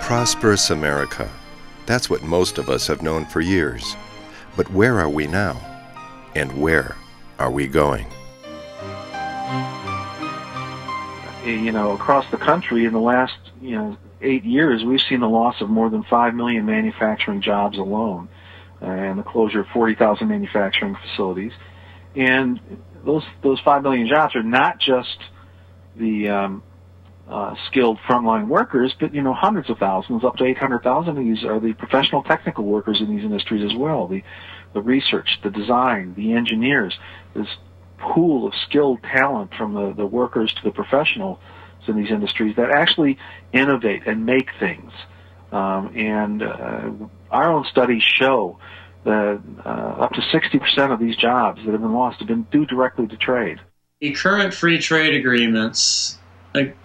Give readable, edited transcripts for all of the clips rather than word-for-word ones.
Prosperous America. That's what most of us have known for years. But where are we now? And where are we going? Across the country in the last, 8 years, we've seen the loss of more than 5 million manufacturing jobs alone, and the closure of 40,000 manufacturing facilities. And those 5 million jobs are not just the skilled frontline workers, but hundreds of thousands, up to 800,000 of these are the professional technical workers in these industries as well. The research, the design, the engineers, this pool of skilled talent from the workers to the professionals in these industries that actually innovate and make things. And our own studies show that up to 60% of these jobs that have been lost have been due directly to trade. The current free trade agreements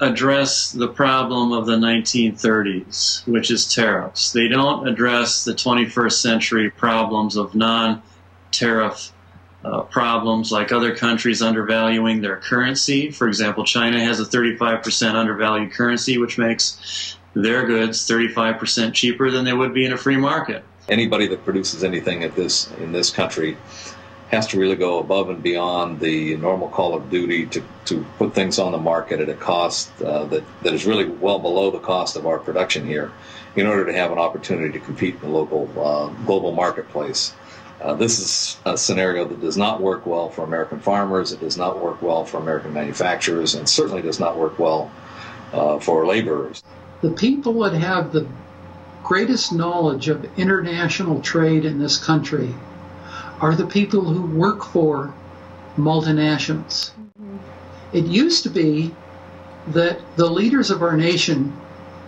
address the problem of the 1930s, which is tariffs. They don't address the 21st century problems of non-tariff problems like other countries undervaluing their currency. For example, China has a 35% undervalued currency, which makes their goods 35% cheaper than they would be in a free market. Anybody that produces anything in this country has to really go above and beyond the normal call of duty to put things on the market at a cost that is really well below the cost of our production here in order to have an opportunity to compete in the local global marketplace. This is a scenario that does not work well for American farmers, it does not work well for American manufacturers, and certainly does not work well for laborers. The people that have the greatest knowledge of international trade in this country are the people who work for multinationals. It used to be that the leaders of our nation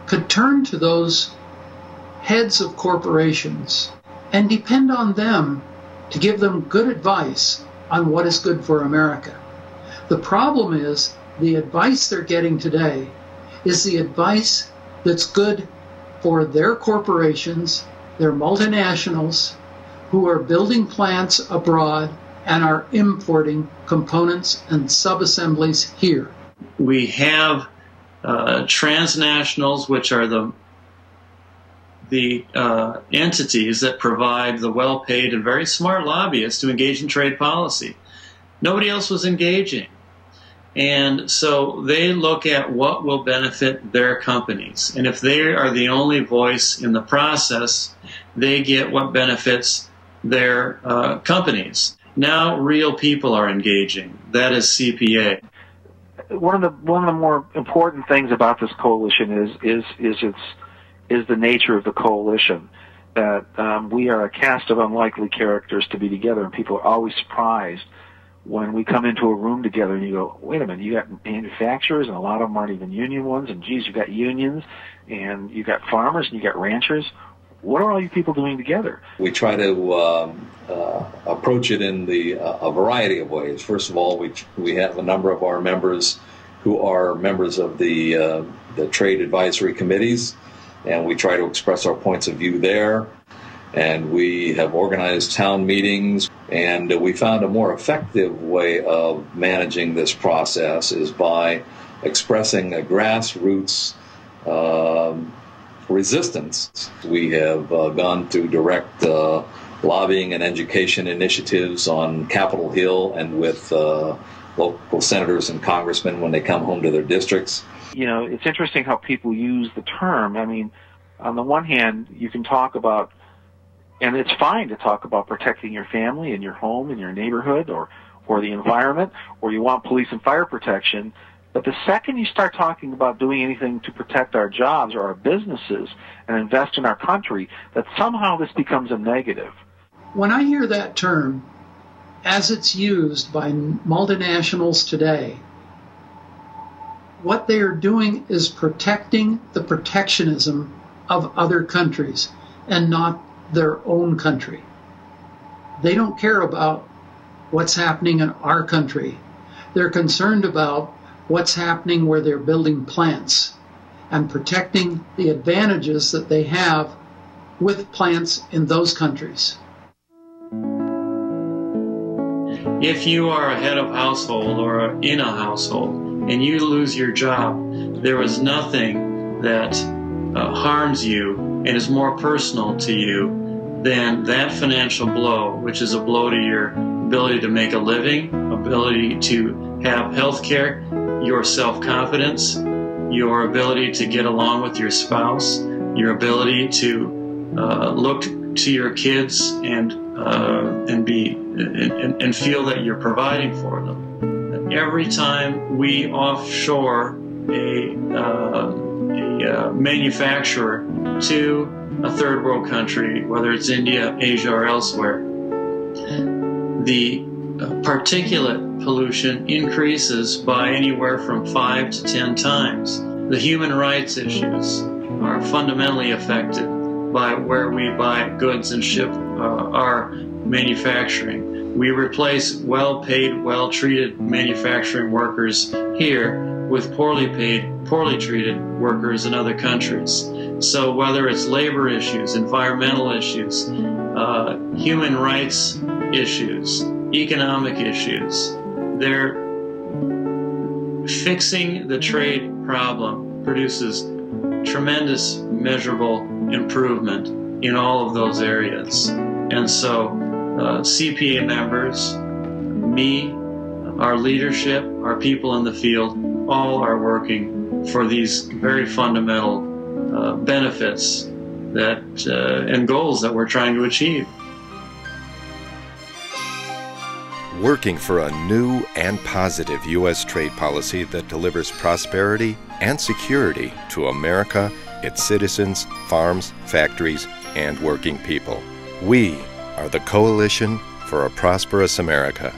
could turn to those heads of corporations and depend on them to give them good advice on what is good for America. The problem is the advice they're getting today is the advice that's good for their corporations, their multinationals, who are building plants abroad and are importing components and sub-assemblies here. We have transnationals, which are the entities that provide the well-paid and very smart lobbyists to engage in trade policy. Nobody else was engaging. And so they look at what will benefit their companies. And if they are the only voice in the process, they get what benefits their companies. Now real people are engaging. That is CPA. One of the more important things about this coalition is the nature of the coalition. That we are a cast of unlikely characters to be together, and people are always surprised when we come into a room together and you go, wait a minute, you got manufacturers, and a lot of them aren't even union ones, and geez, you got unions, and you got farmers, and you got ranchers. What are all you people doing together? We try to approach it in a variety of ways. First of all, we have a number of our members who are members of the trade advisory committees, and we try to express our points of view there. And we have organized town meetings, and we found a more effective way of managing this process is by expressing a grassroots resistance. We have gone to direct lobbying and education initiatives on Capitol Hill and with local senators and congressmen when they come home to their districts. It's interesting how people use the term. I mean, on the one hand, you can talk about, and it's fine to talk about protecting your family and your home and your neighborhood or the environment, or you want police and fire protection. But the second you start talking about doing anything to protect our jobs or our businesses and invest in our country, that somehow this becomes a negative. When I hear that term, as it's used by multinationals today, what they are doing is protecting the protectionism of other countries and not their own country. They don't care about what's happening in our country. They're concerned about what's happening where they're building plants and protecting the advantages that they have with plants in those countries. If you are a head of household or in a household and you lose your job, there is nothing that harms you and is more personal to you than that financial blow, which is a blow to your ability to make a living, ability to have health care, your self-confidence, your ability to get along with your spouse, your ability to look to your kids and feel that you're providing for them. Every time we offshore a manufacturer to a third world country, whether it's India, Asia, or elsewhere, the particulate pollution increases by anywhere from 5 to 10 times. The human rights issues are fundamentally affected by where we buy goods and ship our manufacturing. We replace well-paid, well-treated manufacturing workers here with poorly paid, poorly treated workers in other countries. So whether it's labor issues, environmental issues, human rights issues, economic issues, they're fixing the trade problem produces tremendous measurable improvement in all of those areas. And so CPA members, me, our leadership, our people in the field, all are working for these very fundamental benefits that and goals that we're trying to achieve. Working for a new and positive U.S. trade policy that delivers prosperity and security to America, its citizens, farms, factories, and working people. We are the Coalition for a Prosperous America.